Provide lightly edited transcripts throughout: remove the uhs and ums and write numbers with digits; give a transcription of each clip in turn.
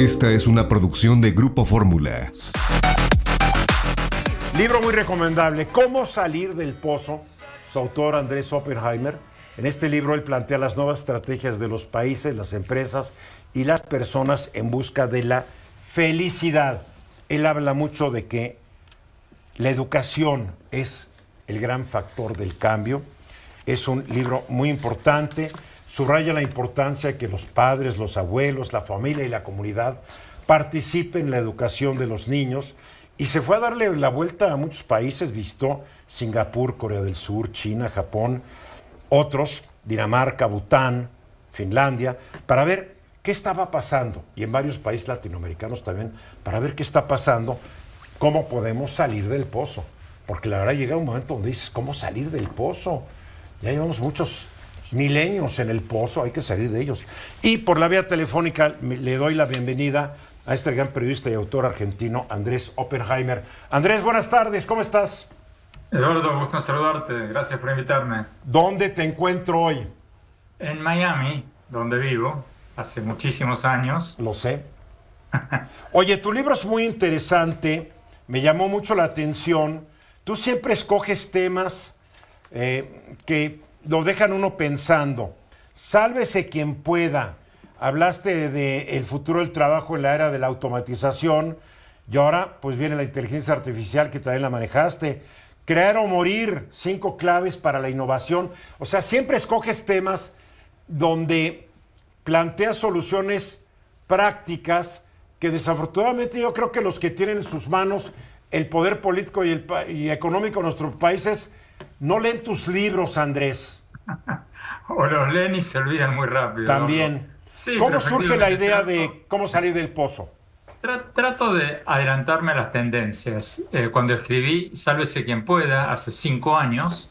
Esta es una producción de Grupo Fórmula. Libro muy recomendable, Cómo salir del pozo. Su autor Andrés Oppenheimer. En este libro él plantea las nuevas estrategias de los países, las empresas y las personas en busca de la felicidad. Él habla mucho de que la educación es el gran factor del cambio. Es un libro muy importante. Subraya la importancia de que los padres, los abuelos, la familia y la comunidad participen en la educación de los niños. Y se fue a darle la vuelta a muchos países, visitó Singapur, Corea del Sur, China, Japón, otros, Dinamarca, Bután, Finlandia, para ver qué estaba pasando, y en varios países latinoamericanos también, para ver qué está pasando, cómo podemos salir del pozo. Porque la verdad llega un momento donde dices, ¿cómo salir del pozo? Ya llevamos muchos milenios en el pozo, hay que salir de ellos. Y por la vía telefónica le doy la bienvenida a este gran periodista y autor argentino, Andrés Oppenheimer. Andrés, buenas tardes, ¿cómo estás? Eduardo, gusto en saludarte. Gracias por invitarme. ¿Dónde te encuentro hoy? En Miami, donde vivo, hace muchísimos años. Lo sé. Oye, tu libro es muy interesante, me llamó mucho la atención. Tú siempre escoges temas que lo dejan uno pensando. Sálvese quien pueda. Hablaste del futuro del trabajo en la era de la automatización y ahora pues viene la inteligencia artificial que también la manejaste. Crear o morir, 5 claves para la innovación. O sea, siempre escoges temas donde planteas soluciones prácticas que desafortunadamente yo creo que los que tienen en sus manos el poder político y económico de nuestros países no leen tus libros, Andrés. O los leen y se olvidan muy rápido. También. Sí, ¿Cómo pero surge la efectivamente idea de cómo salir del pozo? trato de adelantarme a las tendencias. Cuando escribí Sálvese quien pueda, hace 5 años,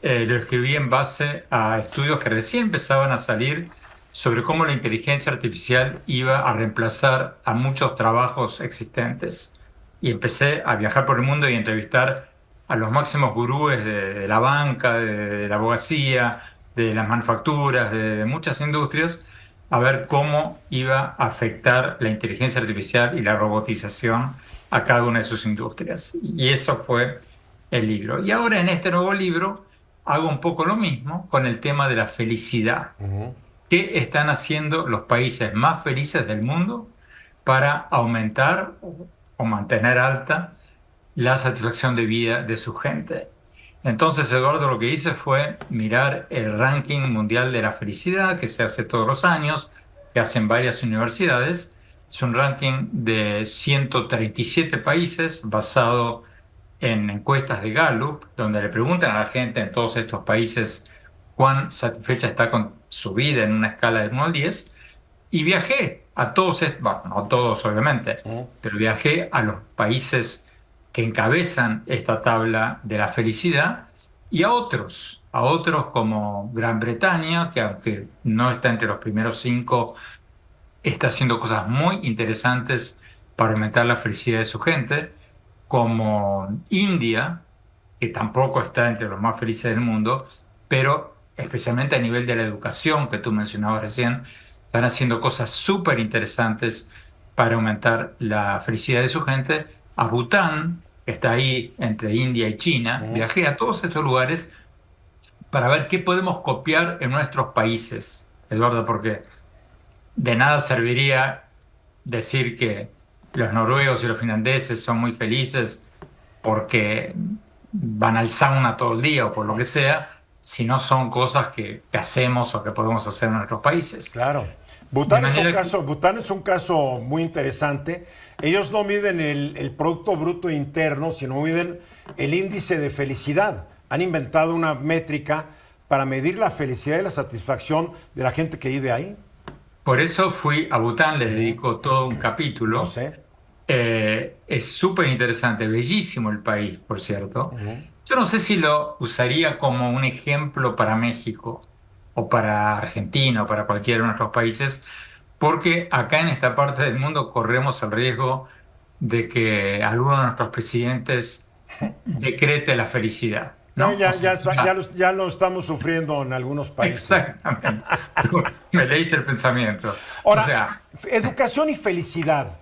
lo escribí en base a estudios que recién empezaban a salir sobre cómo la inteligencia artificial iba a reemplazar a muchos trabajos existentes. Y empecé a viajar por el mundo y entrevistar a los máximos gurúes de la banca, de la abogacía, de las manufacturas, de muchas industrias, a ver cómo iba a afectar la inteligencia artificial y la robotización a cada una de sus industrias. Y eso fue el libro. Y ahora en este nuevo libro hago un poco lo mismo con el tema de la felicidad. ¿Qué están haciendo los países más felices del mundo para aumentar o mantener alta la satisfacción de vida de su gente? Entonces, Eduardo, lo que hice fue mirar el ranking mundial de la felicidad que se hace todos los años, que hacen varias universidades. Es un ranking de 137 países basado en encuestas de Gallup, donde le preguntan a la gente en todos estos países cuán satisfecha está con su vida en una escala de 1 al 10, y viajé a todos, bueno, no todos obviamente, pero viajé a los países que encabezan esta tabla de la felicidad y a otros como Gran Bretaña, que aunque no está entre los primeros 5, está haciendo cosas muy interesantes para aumentar la felicidad de su gente, como India, que tampoco está entre los más felices del mundo, pero especialmente a nivel de la educación que tú mencionabas recién, están haciendo cosas súper interesantes para aumentar la felicidad de su gente. A Bután, que está ahí entre India y China, viajé a todos estos lugares para ver qué podemos copiar en nuestros países, Eduardo, porque de nada serviría decir que los noruegos y los finlandeses son muy felices porque van al sauna todo el día o por lo que sea, si no son cosas que hacemos o que podemos hacer en nuestros países. Claro. De manera que, Bután es un caso muy interesante. Ellos no miden el Producto Bruto Interno, sino miden el índice de felicidad. Han inventado una métrica para medir la felicidad y la satisfacción de la gente que vive ahí. por eso fui a Bután, les dedico todo un capítulo. No sé. Es súper interesante, bellísimo el país, por cierto. Yo no sé si lo usaría como un ejemplo para México o para Argentina o para cualquiera de nuestros países, porque acá en esta parte del mundo corremos el riesgo de que alguno de nuestros presidentes decrete la felicidad. ¿no? Ya, O sea, ya lo estamos sufriendo en algunos países. exactamente. Tú me leíste el pensamiento. Ahora, O sea, educación y felicidad.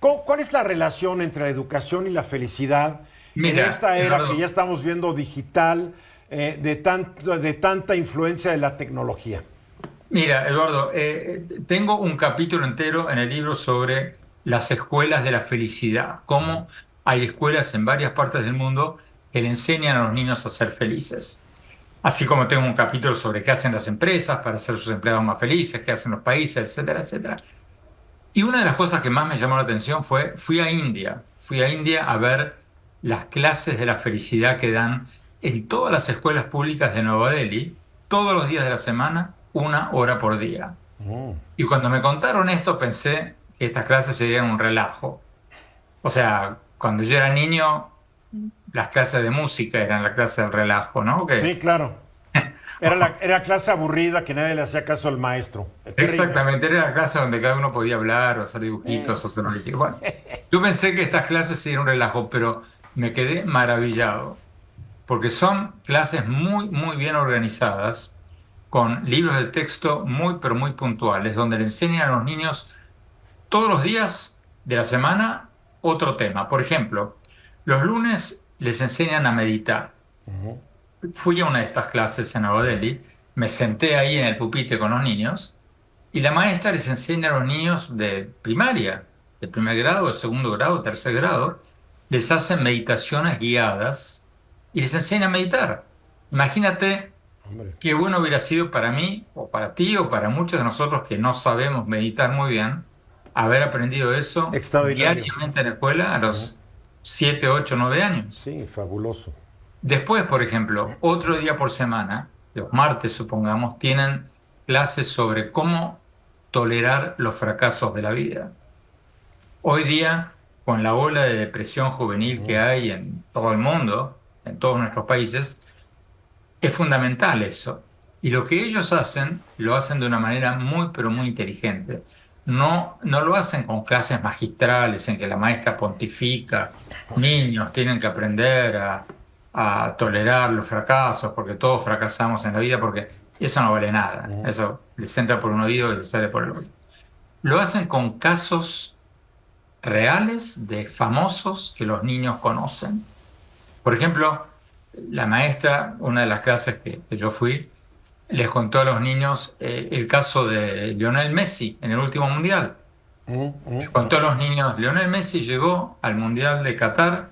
¿Cuál es la relación entre la educación y la felicidad en mira, esta era Eduardo, que ya estamos viendo digital, de tanta influencia de la tecnología? mira, Eduardo, tengo un capítulo entero en el libro sobre las escuelas de la felicidad, cómo hay escuelas en varias partes del mundo que le enseñan a los niños a ser felices. Así como tengo un capítulo sobre qué hacen las empresas para hacer sus empleados más felices, qué hacen los países, etcétera, etcétera. Y una de las cosas que más me llamó la atención fui a India a ver las clases de la felicidad que dan en todas las escuelas públicas de Nueva Delhi, todos los días de la semana, 1 hora por día. Y cuando me contaron esto pensé que estas clases serían un relajo. O sea, cuando yo era niño, las clases de música eran la clase del relajo, ¿no? Sí, claro. Era clase aburrida que nadie le hacía caso al maestro. Terrible. Exactamente, era la clase donde cada uno podía hablar o hacer dibujitos o hacer lo que quiera. Bueno, yo pensé que estas clases serían un relajo, pero me quedé maravillado, porque son clases muy, muy bien organizadas, con libros de texto muy, pero muy puntuales, donde le enseñan a los niños todos los días de la semana otro tema. Por ejemplo, los lunes les enseñan a meditar. Fui a una de estas clases en Nueva Delhi, me senté ahí en el pupitre con los niños y la maestra les enseña a los niños de primaria, de primer grado, de segundo grado, tercer grado, les hacen meditaciones guiadas y les enseña a meditar. Imagínate Hombre. qué bueno hubiera sido para mí, o para ti, o para muchos de nosotros que no sabemos meditar muy bien, haber aprendido eso Extraordinario. diariamente en la escuela a los 7, 8, 9 años. Sí, fabuloso. Después, por ejemplo, otro día por semana, los martes supongamos, tienen clases sobre cómo tolerar los fracasos de la vida. Hoy día, con la ola de depresión juvenil que hay en todo el mundo, en todos nuestros países, es fundamental eso. Y lo que ellos hacen, lo hacen de una manera muy, pero muy inteligente. No lo hacen con clases magistrales en que la maestra pontifica, niños tienen que aprender a tolerar los fracasos, porque todos fracasamos en la vida, porque eso no vale nada. Eso les entra por un oído y les sale por el otro. Lo hacen con casos reales de famosos que los niños conocen. Por ejemplo, la maestra, una de las clases que yo fui, les contó a los niños el caso de Lionel Messi en el último mundial. Les contó a los niños, Lionel Messi llegó al Mundial de Qatar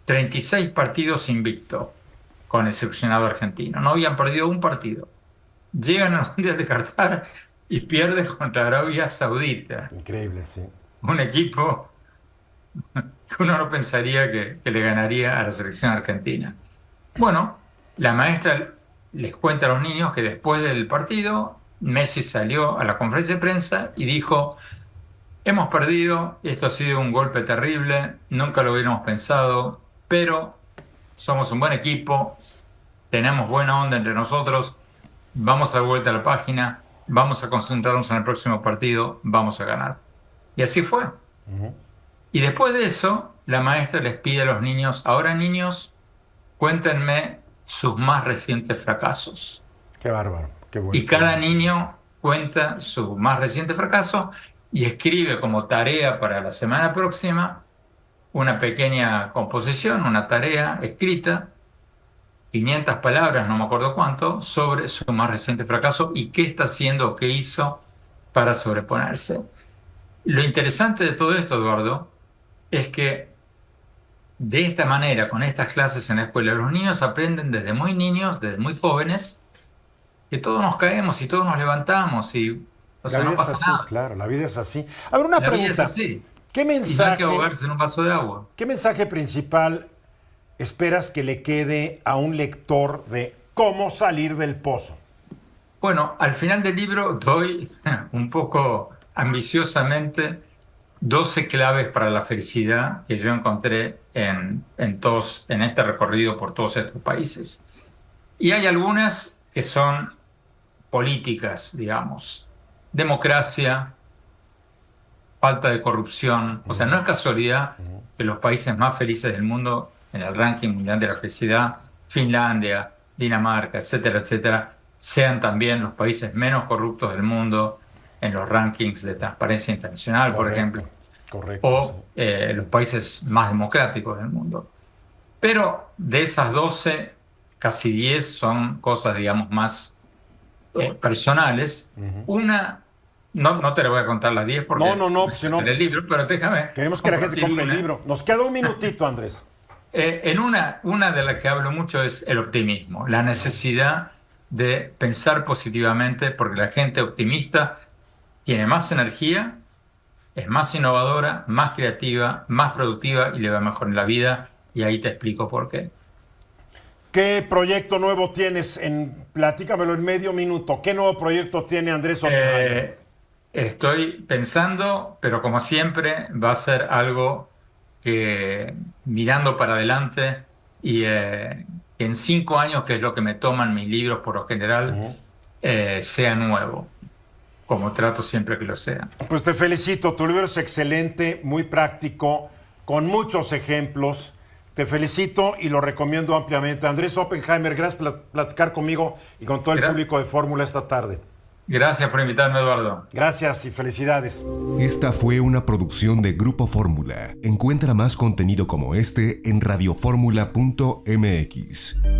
36 partidos invicto con el seleccionado argentino. No habían perdido un partido. Llegan al Mundial de Qatar y pierden contra Arabia Saudita, Increíble, sí. un equipo que uno no pensaría que le ganaría a la selección argentina. Bueno, la maestra les cuenta a los niños que después del partido, Messi salió a la conferencia de prensa y dijo: hemos perdido, esto ha sido un golpe terrible, nunca lo hubiéramos pensado, pero somos un buen equipo, tenemos buena onda entre nosotros, vamos a dar vuelta a la página, vamos a concentrarnos en el próximo partido, vamos a ganar. Y así fue. Y después de eso, la maestra les pide a los niños: ahora niños, cuéntenme sus más recientes fracasos. Qué bárbaro, qué bueno. Y cada niño cuenta su más reciente fracaso y escribe como tarea para la semana próxima una pequeña composición, una tarea escrita, 500 palabras, no me acuerdo cuánto, sobre su más reciente fracaso y qué está haciendo o qué hizo para sobreponerse. Lo interesante de todo esto, Eduardo, es que de esta manera, con estas clases en la escuela, los niños aprenden desde muy niños, desde muy jóvenes, que todos nos caemos y todos nos levantamos y, o sea, no pasa nada. Claro, la vida es así. A ver, una La vida pregunta. es así. ¿Qué Y no hay que mensaje, ahogarse en un vaso de agua. qué mensaje principal esperas que le quede a un lector de cómo salir del pozo? Bueno, al final del libro doy un poco ambiciosamente 12 claves para la felicidad que yo encontré en este recorrido por todos estos países. Y hay algunas que son políticas, digamos, democracia, falta de corrupción. O sea, no es casualidad que los países más felices del mundo en el ranking mundial de la felicidad Finlandia, Dinamarca, etcétera, etcétera, sean también los países menos corruptos del mundo en los rankings de transparencia internacional, por ejemplo, Correcto. o los países más democráticos del mundo. Pero de esas 12, casi 10 son cosas, digamos, más personales. Una, no te le voy a contar las 10 porque No, pues si no, el libro, pero déjame. queremos que la gente compartir compre el una. libro. Nos queda un minutito, Andrés. En una de las que hablo mucho es el optimismo, la necesidad de pensar positivamente, porque la gente optimista tiene más energía, es más innovadora, más creativa, más productiva y le va mejor en la vida. Y ahí te explico por qué. ¿Qué proyecto nuevo tienes? Platícamelo en medio minuto. ¿Qué nuevo proyecto tiene Andrés Oppenheimer? Estoy pensando, pero como siempre, va a ser algo que mirando para adelante y en 5 años, que es lo que me toman mis libros por lo general, sea nuevo, como trato siempre que lo sea. Pues te felicito, tu libro es excelente, muy práctico, con muchos ejemplos. Te felicito y lo recomiendo ampliamente. Andrés Oppenheimer, gracias por platicar conmigo y con todo el público de Fórmula esta tarde. Gracias por invitarme, Eduardo. Gracias y felicidades. Esta fue una producción de Grupo Fórmula. Encuentra más contenido como este en radioformula.mx.